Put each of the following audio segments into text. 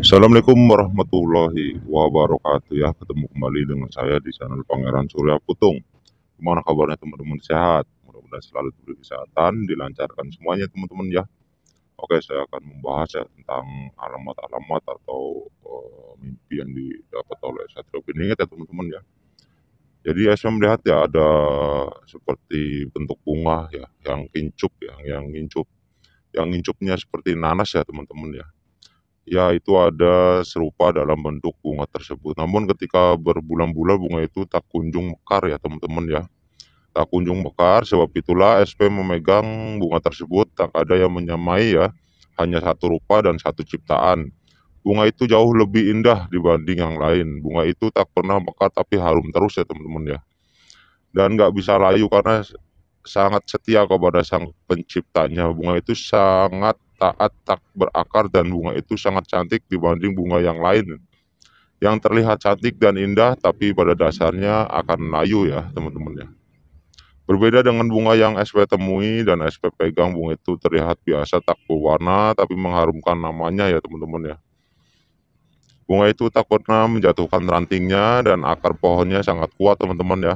Assalamualaikum warahmatullahi wabarakatuh ya. Ketemu kembali dengan saya di channel Pangeran Surya Putung. Gimana kabarnya teman-teman, sehat? Mudah-mudahan selalu diberi kesehatan, dilancarkan semuanya teman-teman ya. Oke, saya akan membahas ya tentang alamat-alamat atau mimpi yang didapat oleh Satrio Piningit ya teman-teman ya. Jadi saya melihat ya ada seperti bentuk bunga ya yang kincup yang ngincup. Yang ngincupnya seperti nanas ya teman-teman ya. Ya, itu ada serupa dalam bentuk bunga tersebut. Namun ketika berbulan-bulan bunga itu tak kunjung mekar ya teman-teman ya. Tak kunjung mekar, sebab itulah SP memegang bunga tersebut tak ada yang menyamai ya. Hanya satu rupa dan satu ciptaan. Bunga itu jauh lebih indah dibanding yang lain. Bunga itu tak pernah mekar tapi harum terus ya teman-teman ya. Dan nggak bisa layu karena sangat setia kepada sang penciptanya. Bunga itu sangat taat, tak berakar, dan bunga itu sangat cantik dibanding bunga yang lain. Yang terlihat cantik dan indah, tapi pada dasarnya akan layu ya teman-teman ya. Berbeda dengan bunga yang SP temui dan SP pegang, bunga itu terlihat biasa, tak berwarna, tapi mengharumkan namanya ya teman-teman ya. Bunga itu tak pernah menjatuhkan rantingnya dan akar pohonnya sangat kuat teman-teman ya.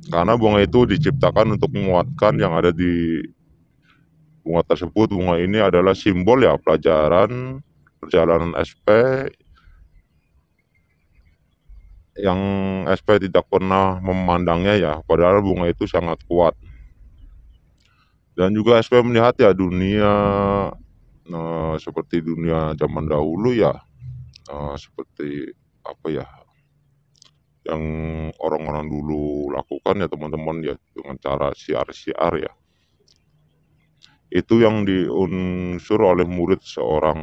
Karena bunga itu diciptakan untuk menguatkan yang ada di bunga tersebut. Bunga ini adalah simbol ya pelajaran perjalanan SP yang SP tidak pernah memandangnya ya, padahal bunga itu sangat kuat. Dan juga SP melihat ya dunia seperti dunia zaman dahulu ya, seperti apa ya yang orang-orang dulu lakukan ya teman-teman ya, dengan cara siar-siar ya. Itu yang diunsur oleh murid seorang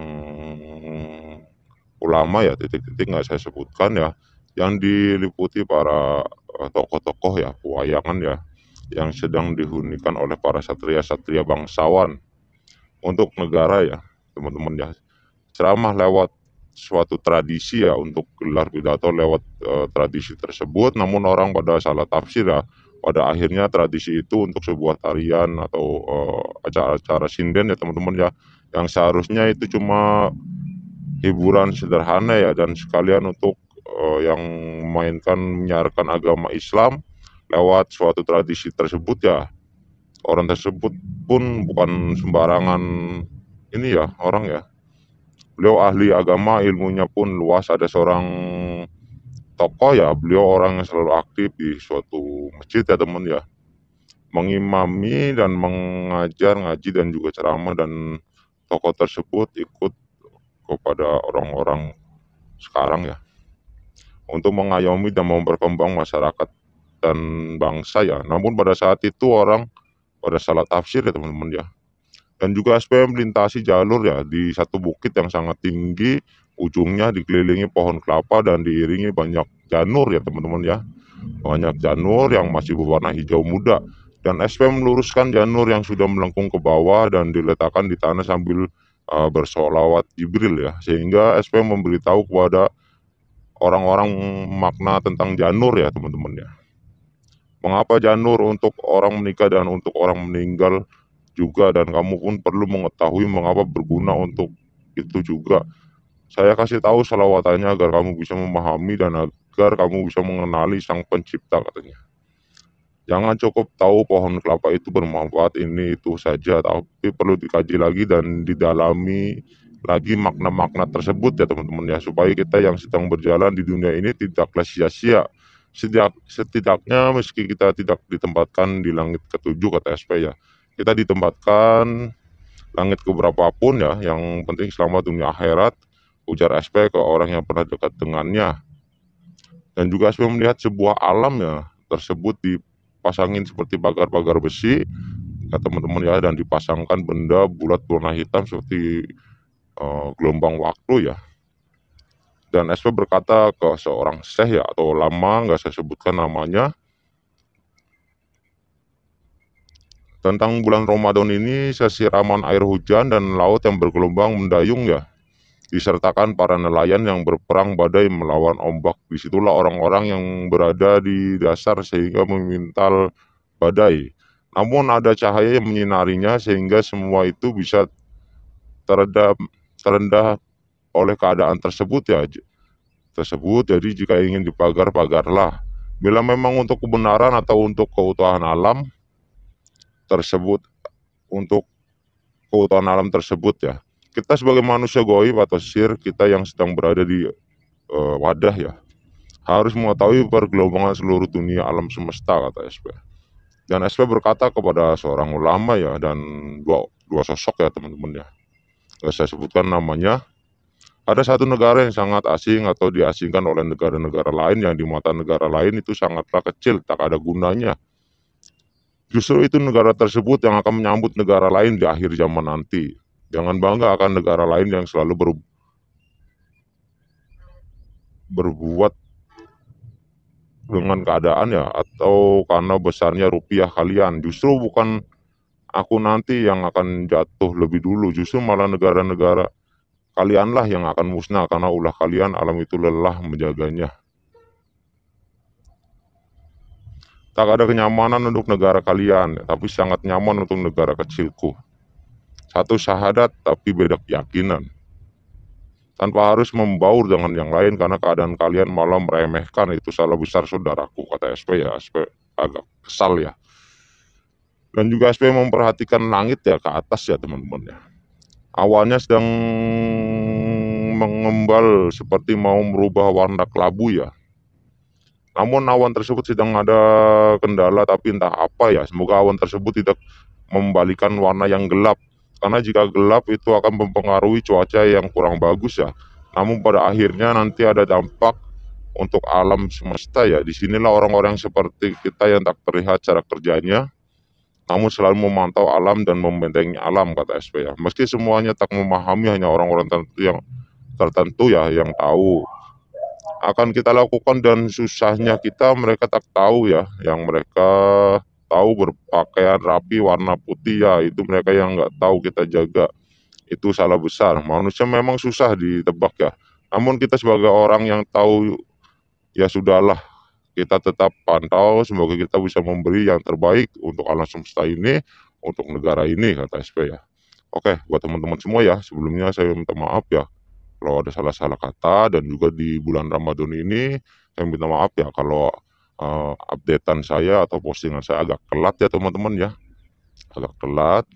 ulama ya, titik-titik nggak saya sebutkan ya, yang diliputi para tokoh-tokoh ya, pewayangan ya, yang sedang dihunikan oleh para satria-satria bangsawan untuk negara ya, teman-teman ya. Ceramah lewat suatu tradisi ya, untuk gelar pidato lewat tradisi tersebut, namun orang pada salah tafsir ya. Pada akhirnya tradisi itu untuk sebuah tarian atau acara-acara sinden ya teman-teman ya, yang seharusnya itu cuma hiburan sederhana ya, dan sekalian untuk yang memainkan menyiarkan agama Islam lewat suatu tradisi tersebut ya. Orang tersebut pun bukan sembarangan ini ya orang ya. Beliau ahli agama, ilmunya pun luas. Ada seorang tokoh ya, beliau orang yang selalu aktif di suatu masjid ya teman ya, mengimami dan mengajar ngaji dan juga ceramah, dan tokoh tersebut ikut kepada orang-orang sekarang ya, untuk mengayomi dan memperkembang masyarakat dan bangsa ya. Namun pada saat itu orang pada salah tafsir ya teman-teman ya. Dan juga SP melintasi jalur ya di satu bukit yang sangat tinggi, ujungnya dikelilingi pohon kelapa dan diiringi banyak janur ya teman-teman ya. Banyak janur yang masih berwarna hijau muda. Dan SP meluruskan janur yang sudah melengkung ke bawah dan diletakkan di tanah sambil bersolawat Jibril ya. Sehingga SP memberitahu kepada orang-orang makna tentang janur ya teman-teman ya. Mengapa janur untuk orang menikah dan untuk orang meninggal juga, dan kamu pun perlu mengetahui mengapa berguna untuk itu juga. Saya kasih tahu selawatannya agar kamu bisa memahami dan agar kamu bisa mengenali sang pencipta katanya. Jangan cukup tahu pohon kelapa itu bermanfaat ini itu saja, tapi perlu dikaji lagi dan didalami lagi makna-makna tersebut ya teman-teman ya, supaya kita yang sedang berjalan di dunia ini tidaklah sia-sia. Setidaknya meski kita tidak ditempatkan di langit ketujuh kata SP ya, kita ditempatkan langit keberapapun ya, yang penting selamat dunia akhirat, ujar SP ke orang yang pernah dekat dengannya. Dan juga SP melihat sebuah alam ya tersebut dipasangin seperti pagar-pagar besi ya teman-teman ya, dan dipasangkan benda bulat warna hitam seperti gelombang waktu ya. Dan SP berkata ke seorang syekh ya atau lama, nggak saya sebutkan namanya, tentang bulan Ramadan ini sesiraman air hujan dan laut yang bergelombang mendayung ya, disertakan para nelayan yang berperang badai melawan ombak. Disitulah orang-orang yang berada di dasar sehingga memintal badai. Namun ada cahaya yang menyinarinya sehingga semua itu bisa teredam, terendah oleh keadaan tersebut ya tersebut. Jadi jika ingin dipagar, pagarlah. Bila memang untuk kebenaran atau untuk keutuhan alam tersebut, untuk keutuhan alam tersebut ya. Kita sebagai manusia goib atau sir, kita yang sedang berada di wadah ya, harus mengetahui pergelombangan seluruh dunia alam semesta, kata SP. Dan SP berkata kepada seorang ulama ya, dan dua sosok ya teman-teman ya. Saya sebutkan namanya. Ada satu negara yang sangat asing atau diasingkan oleh negara-negara lain yang di mata negara lain itu sangatlah kecil, tak ada gunanya. Justru itu negara tersebut yang akan menyambut negara lain di akhir zaman nanti. Jangan bangga akan negara lain yang selalu berbuat dengan keadaan ya, atau karena besarnya rupiah kalian. Justru bukan aku nanti yang akan jatuh lebih dulu, justru malah negara-negara kalianlah yang akan musnah karena ulah kalian, alam itu lelah menjaganya. Tak ada kenyamanan untuk negara kalian, tapi sangat nyaman untuk negara kecilku. Satu syahadat tapi beda keyakinan. Tanpa harus membaur dengan yang lain karena keadaan kalian malah meremehkan, itu salah besar saudaraku, kata SP ya. SP agak kesal ya. Dan juga SP memperhatikan langit ya, ke atas ya teman-teman ya. Awalnya sedang mengembal seperti mau merubah warna kelabu ya. Namun awan tersebut sedang ada kendala, tapi entah apa ya. Semoga awan tersebut tidak membalikan warna yang gelap. Karena jika gelap itu akan mempengaruhi cuaca yang kurang bagus ya. Namun pada akhirnya nanti ada dampak untuk alam semesta ya. Disinilah orang-orang seperti kita yang tak terlihat cara kerjanya, namun selalu memantau alam dan membentengi alam, kata SP ya. Meski semuanya tak memahami, hanya orang-orang tertentu ya yang tahu akan kita lakukan, dan susahnya kita mereka tak tahu ya. Yang mereka tahu berpakaian rapi warna putih ya, itu mereka yang nggak tahu kita jaga. Itu salah besar. Manusia memang susah ditebak ya, namun kita sebagai orang yang tahu ya sudahlah, kita tetap pantau. Semoga kita bisa memberi yang terbaik untuk alam semesta ini, untuk negara ini, kata SP ya. Oke, buat teman-teman semua ya, sebelumnya saya minta maaf ya kalau ada salah-salah kata, dan juga di bulan Ramadan ini saya minta maaf ya kalau updatean saya atau postingan saya agak telat ya teman-teman ya. Agak telat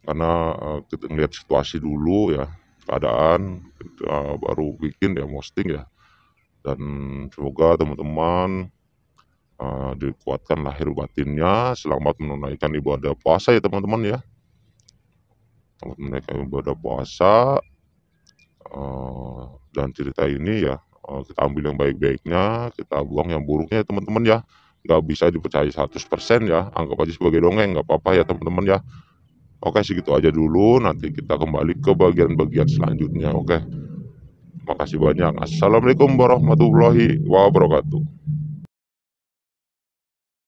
karena kita ngeliat situasi dulu ya, keadaan kita baru bikin ya, posting ya. Dan semoga teman-teman dikuatkan lahir batinnya, selamat menunaikan ibadah puasa ya teman-teman ya. Selamat menunaikan ibadah puasa. Dan cerita ini ya, kita ambil yang baik-baiknya, kita buang yang buruknya ya teman-teman ya. Nggak bisa dipercaya 100% ya, anggap aja sebagai dongeng, nggak apa-apa ya teman-teman ya. Oke, segitu aja dulu, nanti kita kembali ke bagian-bagian selanjutnya. Oke, makasih banyak. Assalamualaikum warahmatullahi wabarakatuh.